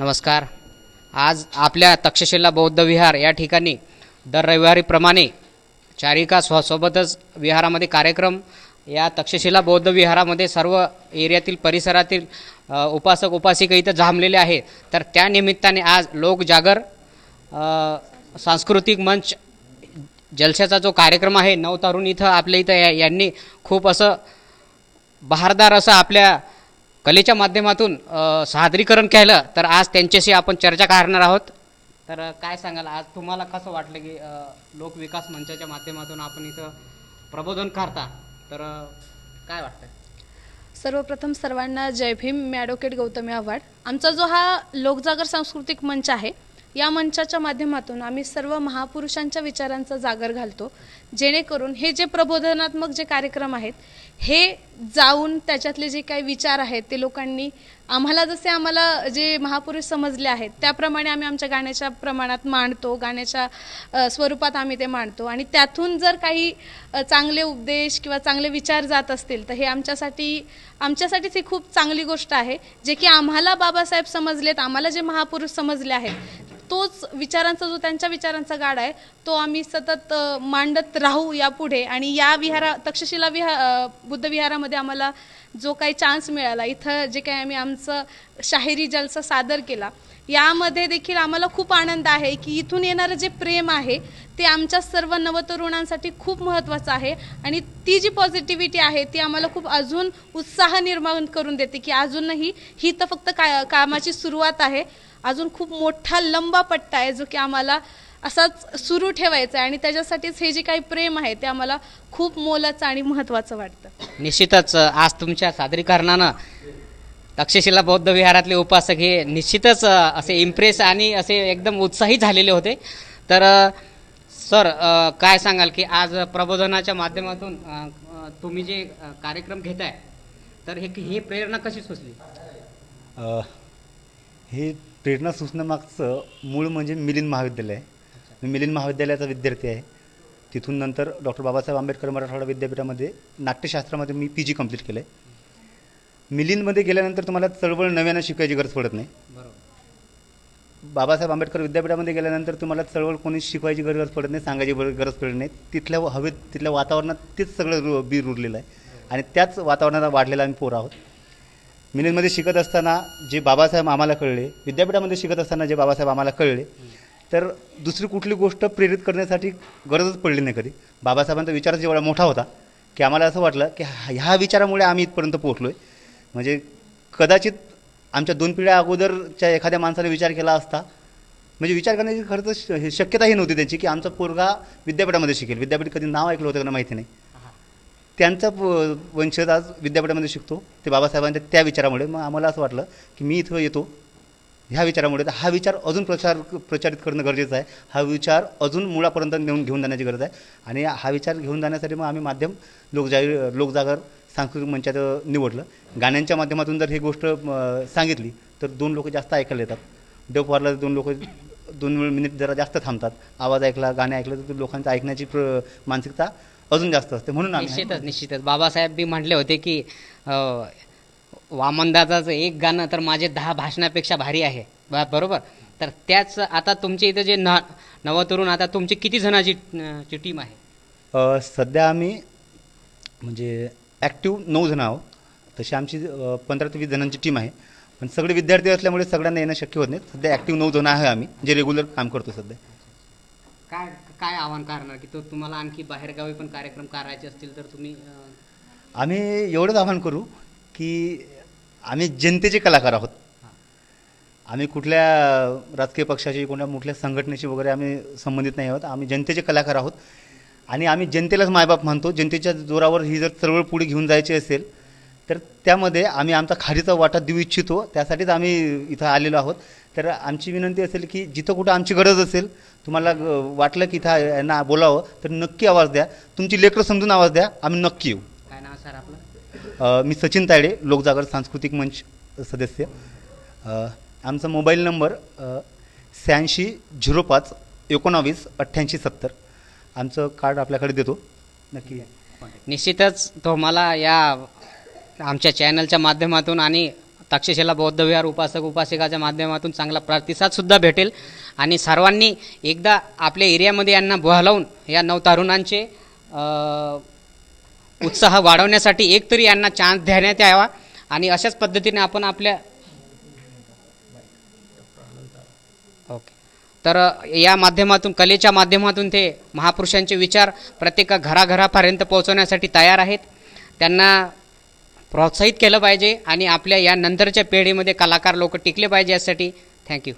नमस्कार. आज आपल्या तक्षशिला बौद्ध विहार या ठिकाणी दर रविवारीप्रमाणे चारिका सोबतच विहारामध्ये कार्यक्रम या तक्षशिला बौद्ध विहारामध्ये सर्व एरियातील परिसरातील उपासक उपासिका इथं जमलेले आहेत. तर त्या निमित्ताने आज लोकजागर सांस्कृतिक मंच जलशाचा जो कार्यक्रम आहे नवतरुण इथं आपल्या इथं यांनी खूप असं बहारदार असं आपल्या कलेच्या माध्यमातून सादरीकरण केलं. तर आज त्यांच्याशी आपण चर्चा करणार आहोत. तर काय सांगाल, आज तुम्हाला कसं वाटलं की लोकविकास मंचाच्या माध्यमातून आपण इथं प्रबोधन करता, तर काय वाटतं? सर्वप्रथम सर्वांना जय भीम. मी ॲडव्होकेट गौतमी आव्हाड. आमचा जो हा लोकजागर सांस्कृतिक मंच आहे, या मंचाच्या माध्यमातून आम्ही सर्व महापुरुषांच्या विचारांचा जागर घालतो, जेणेकरून हे जे प्रबोधनात्मक जे कार्यक्रम आहेत हे जाऊन त्याच्यातले जे काही विचार आहेत ते लोकांनी आम्हाला जे महापुरुष समजले आहेत त्याप्रमाणे आम्ही आमच्या गाण्याच्या प्रमाणात मांडतो, गाण्याच्या स्वरूपात आम्ही ते मांडतो. आणि त्यातून जर काही चांगले उपदेश किंवा चांगले विचार जात असतील तर हे आमच्यासाठीच ही खूप चांगली गोष्ट आहे. जे की आम्हाला बाबासाहेब समजलेत, आम्हाला जे महापुरुष समजले आहेत, तोच विचारांचा जो त्यांच्या विचारांचा गाडा आहे तो आम्ही सतत मांडत राहू यापुढे. आणि या तक्षशिला बुद्ध विहारामध्ये आम्हाला जो काही चान्स मिळाला, इथं जे काही आम्ही आमचं शाहिरी जलसा सादर केला, यामध्ये देखील आम्हाला खूप आनंद आहे की इथून येणारं जे प्रेम आहे ते आमच्या सर्व नवतरुणांसाठी खूप महत्त्वाचं आहे. आणि ती जी पॉझिटिव्हिटी आहे ती आम्हाला खूप अजून उत्साह निर्माण करून देते की अजूनही ही तर फक्त कामाची सुरुवात आहे, अजून खूप मोठा लंबा पट्टा आहे जो की आम्हाला असाच सुरू ठेवायचा आहे. आणि त्याच्यासाठीच हे जे काही प्रेम आहे ते आम्हाला खूप मोलाचं आणि महत्त्वाचं वाटतं. निश्चितच आज तुमच्या सादरीकरणानं तक्षशिला बौद्ध विहारातले उपासक हे निश्चितच असे इम्प्रेस आणि असे एकदम उत्साही झालेले होते. तर सर, काय सांगाल की आज प्रबोधनाच्या माध्यमातून तुम्ही जे कार्यक्रम घेताय, तर ही प्रेरणा कशी सुचली? हे प्रेरणा सुचण्यामागचं मूळ म्हणजे मिलिंद महाविद्यालय आहे. मी मिलिंद महाविद्यालयाचा विद्यार्थी आहे. तिथून नंतर डॉक्टर बाबासाहेब आंबेडकर मराठवाडा विद्यापीठामध्ये नाट्यशास्त्रामध्ये मी PG कंप्लीट केलं आहे. मिलिंदमध्ये गेल्यानंतर तुम्हाला चळवळ नव्यानं शिकायची गरज पडत नाही. बरोबर. बाबासाहेब आंबेडकर विद्यापीठामध्ये गेल्यानंतर तुम्हाला चळवळ कोणी शिकवायची गरज पडत नाही, सांगायची गरज पडत नाही. तिथल्या हवेत, तिथल्या वातावरणात तेच सगळं बीर उरलेलं आहे. आणि त्याच वातावरणात वाढलेला आम्ही पोरं आहोत. मिलिंदमध्ये शिकत असताना जे बाबासाहेब आम्हाला कळले, विद्यापीठामध्ये शिकत असताना जे बाबासाहेब आम्हाला कळले, तर दुसरी कुठली गोष्ट प्रेरित करण्यासाठी गरजच पडली नाही कधी. बाबासाहेबांचा विचारच एवढा मोठा होता की आम्हाला असं वाटलं की ह्या विचारामुळे आम्ही इथपर्यंत पोहोचलो आहे. म्हणजे कदाचित आमच्या 2 पिढ्या अगोदरच्या एखाद्या माणसाने विचार केला असता, म्हणजे विचार करण्याची खरंच शक्यताही नव्हती त्यांची की आमचा पोरगा विद्यापीठामध्ये शिकेल. विद्यापीठ कधी नाव ऐकलं होतं का माहिती नाही. त्यांचा वंशज आज विद्यापीठामध्ये शिकतो, ते बाबासाहेबांच्या त्या विचारामुळे. मग आम्हाला असं वाटलं की मी इथं येतो ह्या विचारामुळे, तर हा विचार अजून प्रचारित करणं गरजेचं आहे. हा विचार अजून मुळापर्यंत घेऊन जाण्याची गरज आहे. आणि हा विचार घेऊन जाण्यासाठी मग आम्ही माध्यम लोकजागर सांस्कृतिक मंचाचं निवडलं. गाण्यांच्या माध्यमातून जर ही गोष्ट सांगितली तर 2 लोक जास्त ऐकायला येतात. देवपारला 2 मिनिट जरा जास्त थांबतात. आवाज ऐकला, गाणे ऐकलं तर लोकांचं ऐकण्याची मानसिकता अजून जास्त असते. म्हणून निश्चितच बाबासाहेब बी म्हटले होते की वामनदादाचं एक गाणं तर माझे 10 भाषणापेक्षा भारी आहे. बरोबर. तर त्याच आता तुमच्या इथं जे नवतरुण, आता तुमची किती जणांची टीम आहे? सध्या आम्ही म्हणजे ॲक्टिव्ह 9 जण आहोत. तशी आमची 15 ते 20 जणांची टीम आहे. पण सगळे विद्यार्थी असल्यामुळे सगळ्यांना येणं शक्य होत नाही. सध्या ॲक्टिव्ह 9 जण आहे आम्ही, जे रेग्युलर काम करतो सध्या. काय आव्हान करणार की तुम्हाला आणखी बाहेरगावी पण कार्यक्रम करायचे असतील तर तुम्ही? आम्ही एवढंच आवाहन करू की आम्ही जनतेचे कलाकार आहोत. आम्ही कुठल्या राजकीय पक्षाशी, कुठल्या संघटनेशी वगैरे आम्ही संबंधित नाही आहोत. आम्ही जनतेचे कलाकार आहोत आणि आम्ही जनतेलाच मायबाप मानतो. जनतेच्या जोरावर ही जर चळवळ पुढे घेऊन जायची असेल तर त्यामध्ये आम्ही आमचा खारीचा वाटा देऊ इच्छितो. त्यासाठीच आम्ही इथं आलेलो आहोत. तर आमची विनंती असेल की जिथं कुठं आमची गरज असेल, तुम्हाला वाटलं की इथं यांना बोलावं तर नक्की आवाज द्या. तुमची लेकरं समजून आवाज द्या, आम्ही नक्की येऊ. काय नाव सर आपलं? मी सचिन तायडे, लोकजागर सांस्कृतिक मंच सदस्य. आमचा मोबाईल नंबर 8605 19 88 70. आमचं कार्ड आपल्याकडे देतो, नक्की. निश्चितच तुम्हाला या आमच्या चॅनलच्या माध्यमातून आणि तक्षशिला बौद्ध विहार उपासक उपासिकाच्या माध्यमातून चांगला प्रतिसादसुद्धा भेटेल आणि सर्वांनी एकदा आपल्या एरियामध्ये यांना बोलावून या नवतरुणांचे उत्साह वाढवण्यासाठी एकतरी यांना चान्स देण्यात यावा आणि अशाच पद्धतीने आपण आपल्या ओके तर या माध्यमातून कलेच्या माध्यमातून ते महापुरुषांचे विचार प्रत्येक घराघरापर्यंत पोहोचवण्यासाठी तयार आहेत. त्यांना प्रोत्साहित केलं पाहिजे आणि आपल्या या नंतरच्या पिढीमध्ये कलाकार लोक टिकले पाहिजे. यासाठी थँक्यू.